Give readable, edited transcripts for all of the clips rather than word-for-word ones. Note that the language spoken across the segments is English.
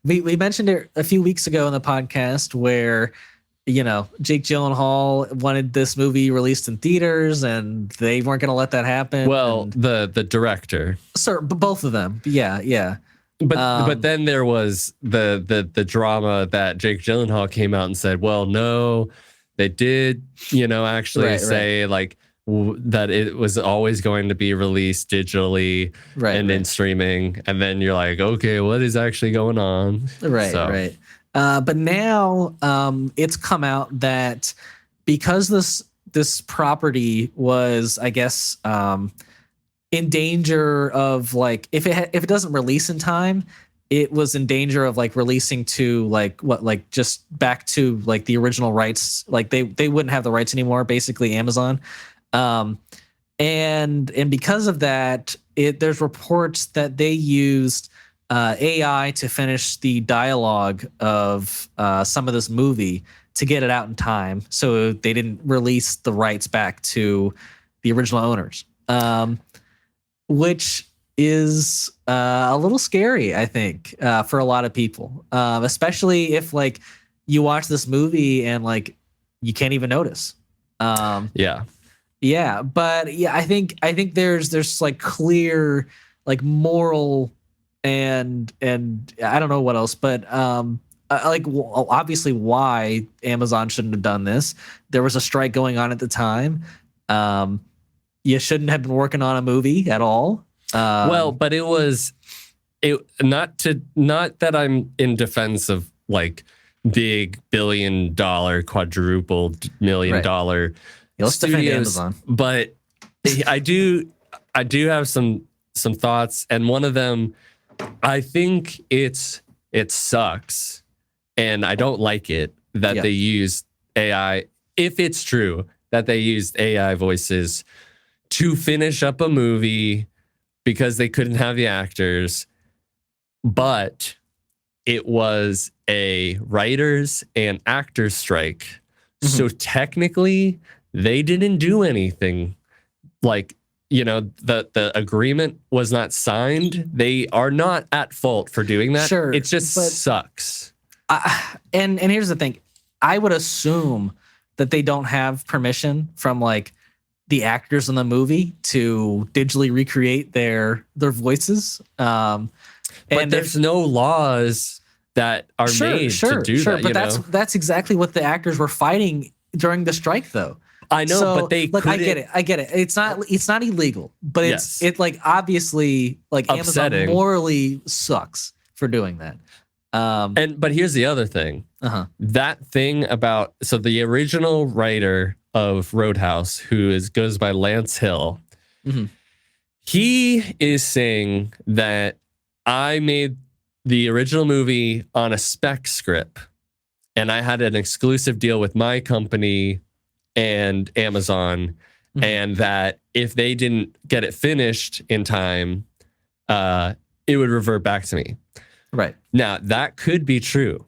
we mentioned it a few weeks ago in the podcast where, Jake Gyllenhaal wanted this movie released in theaters and they weren't going to let that happen. Well, the director. Sir, both of them. Yeah. But then there was the drama that Jake Gyllenhaal came out and said, well, no, they did, actually say like that it was always going to be released digitally and in streaming. And then you're like, okay, what is actually going on? Right. But now it's come out that because this property was, I guess, in danger of like if it doesn't release in time, it was in danger of like releasing to just back to like the original rights. Like they wouldn't have the rights anymore, basically Amazon. And because of that, there's reports that they used AI to finish the dialogue of some of this movie to get it out in time, so they didn't release the rights back to the original owners, which is a little scary, I think, for a lot of people, especially if like you watch this movie and like you can't even notice. Yeah, but yeah, I think there's like clear like moral and I don't know what else, but obviously why Amazon shouldn't have done this. There was a strike going on at the time. You shouldn't have been working on a movie at all. Well, but not that I'm in defense of like big $1 billion, quadrupled $1 million studios, Amazon. But I do have some thoughts, and one of them, I think it sucks, and I don't like it that they used AI. If it's true that they used AI voices to finish up a movie because they couldn't have the actors, but it was a writers and actors strike. Mm-hmm. So technically, they didn't do anything. Like, the agreement was not signed. They are not at fault for doing that. Sure, it just sucks. And here's the thing. I would assume that they don't have permission from like the actors in the movie to digitally recreate their voices. But there's no laws that are made to do that. But that's exactly what the actors were fighting during the strike, though. I know, but they couldn't. I get it. It's not illegal, but it's like obviously like upsetting. Amazon morally sucks for doing that. But here's the other thing. That thing about the original writer of Roadhouse, who goes by Lance Hill, he is saying that I made the original movie on a spec script, and I had an exclusive deal with my company and Amazon, and that if they didn't get it finished in time, it would revert back to me. Right. Now, that could be true,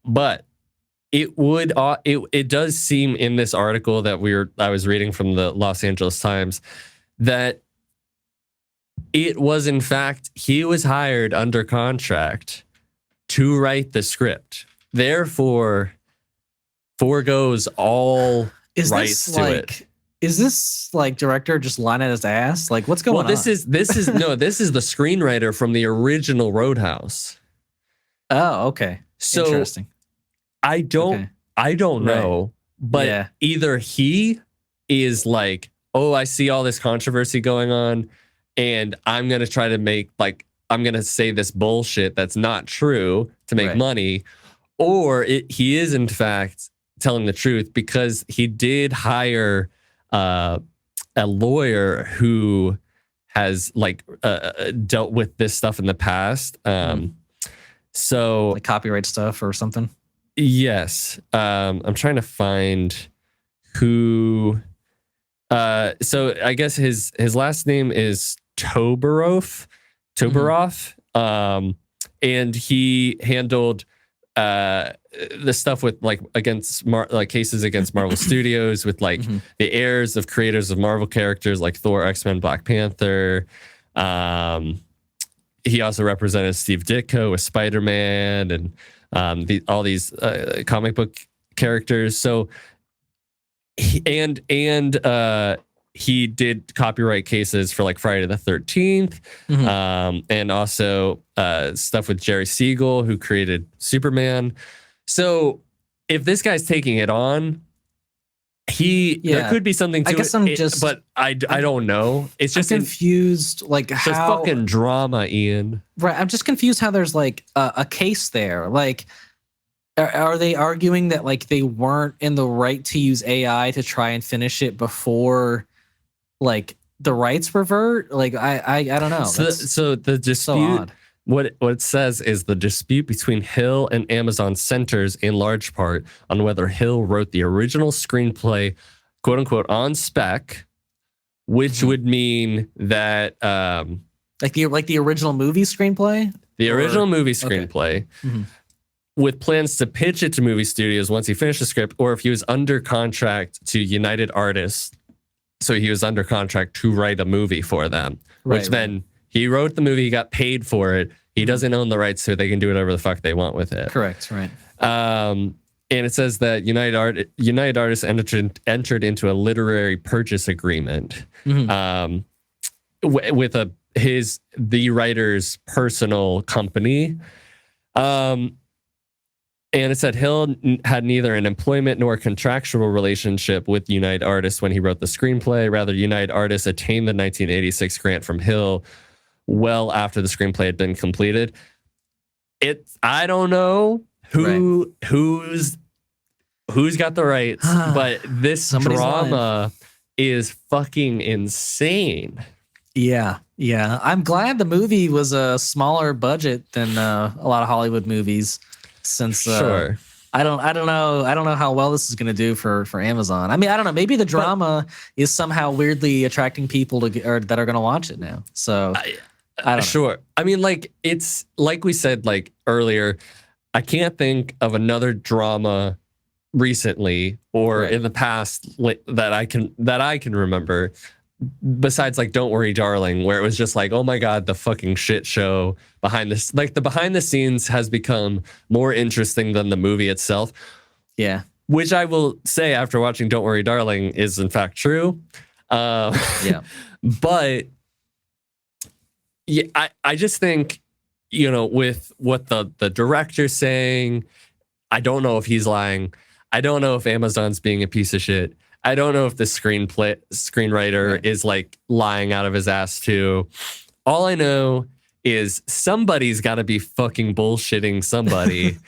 but it does seem in this article that I was reading from the Los Angeles Times that it was, in fact, he was hired under contract to write the script. Therefore, foregoes all rights to it. Is this like director just lying at his ass? Like, what's going on? This is the screenwriter from the original Roadhouse. Oh, okay. So interesting. I don't know, but either he is like, oh, I see all this controversy going on, and I'm gonna try to I'm gonna say this bullshit that's not true to make money, or he is in fact telling the truth, because he did hire a lawyer who has dealt with this stuff in the past. So like copyright stuff or something. Yes. I'm trying to find who. So I guess his last name is Toberoff. And he handled the stuff with against cases against Marvel Studios with the heirs of creators of Marvel characters like Thor, X-Men, Black Panther. he also represented Steve Ditko with Spider-Man and all these comic book characters. So he did copyright cases for like Friday the 13th, and also stuff with Jerry Siegel, who created Superman. So if this guy's taking it on, there could be something to it. I guess I'm just, but I don't know. It's just confused, like how there's fucking drama, Ian. Right, I'm just confused how there's like a case there. Like, are they arguing that like they weren't in the right to use AI to try and finish it before like the rights revert? Like I don't know. So the dispute. So odd. What it says is the dispute between Hill and Amazon centers in large part on whether Hill wrote the original screenplay, quote unquote, on spec, which would mean that like the original movie screenplay, screenplay, with plans to pitch it to movie studios once he finished the script, or if he was under contract to United Artists, so he was under contract to write a movie for them, which then. He wrote the movie. He got paid for it. He doesn't own the rights, so they can do whatever the fuck they want with it. Correct. Right. And it says that United Artists entered into a literary purchase agreement with the writer's personal company. And it said Hill had neither an employment nor contractual relationship with United Artists when he wrote the screenplay. Rather, United Artists attained the 1986 grant from Hill well after the screenplay had been completed. I don't know who's got the rights, but this drama is fucking insane. Yeah. I'm glad the movie was a smaller budget than a lot of Hollywood movies, since sure. I don't know how well this is going to do for Amazon. I mean, I don't know. Maybe the drama is somehow weirdly attracting people that are going to watch it now. So I don't know. Sure. I mean, like, it's like we said like earlier, I can't think of another drama recently or in the past that I can remember, besides like Don't Worry Darling, where it was just like, oh my God, the fucking shit show behind this. Like, the behind the scenes has become more interesting than the movie itself. Yeah. Which I will say, after watching Don't Worry Darling, is in fact true. Yeah. But yeah, I just think, with what the director's saying, I don't know if he's lying. I don't know if Amazon's being a piece of shit. I don't know if the screenwriter is like lying out of his ass too. All I know is somebody's got to be fucking bullshitting somebody.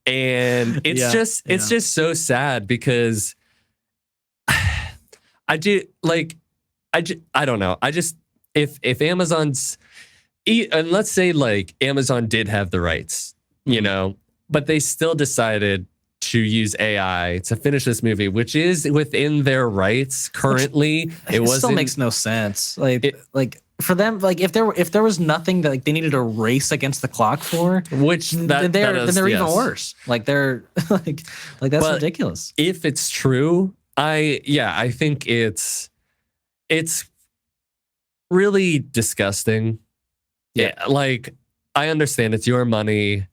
And it's just so sad, because I don't know. If Amazon's, and let's say like Amazon did have the rights, but they still decided to use AI to finish this movie, which is within their rights currently. It still makes no sense. Like for them, like if there was nothing that like they needed to race against the clock for, then they're even worse. Like they're like that's ridiculous. If it's true, I think it's really disgusting. Yeah, like, I understand it's your money.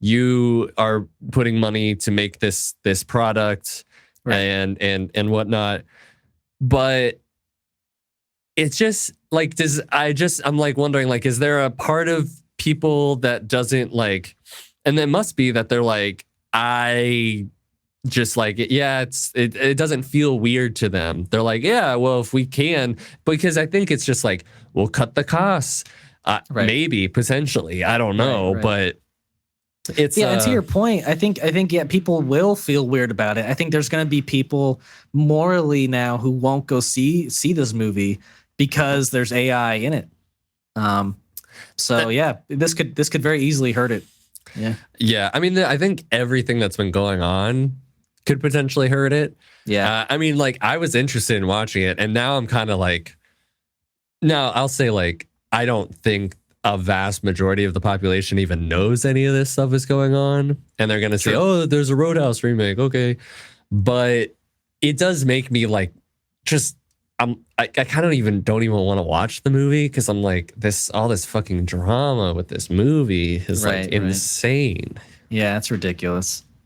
You are putting money to make this product and whatnot. But it's just like, I'm like wondering, like, is there a part of people that doesn't like, and there must be, that they're like, I just like it. Yeah, it doesn't feel weird to them. They're like, yeah, well, if we can, because I think it's just like, we'll cut the costs. Maybe, potentially, I don't know, but it's and to your point, I think people will feel weird about it. I think there's going to be people morally now who won't go see this movie because there's AI in it. This could very easily hurt it. Yeah. I mean, I think everything that's been going on could potentially hurt it. Yeah. I mean, like, I was interested in watching it, and now I'm kind of like, now I'll say, like, I don't think a vast majority of the population even knows any of this stuff is going on. And they're going to say, oh, there's a Roadhouse remake. Okay. But it does make me like just I kind of don't even want to watch the movie because I'm like all this fucking drama with this movie is like insane. Yeah, it's ridiculous.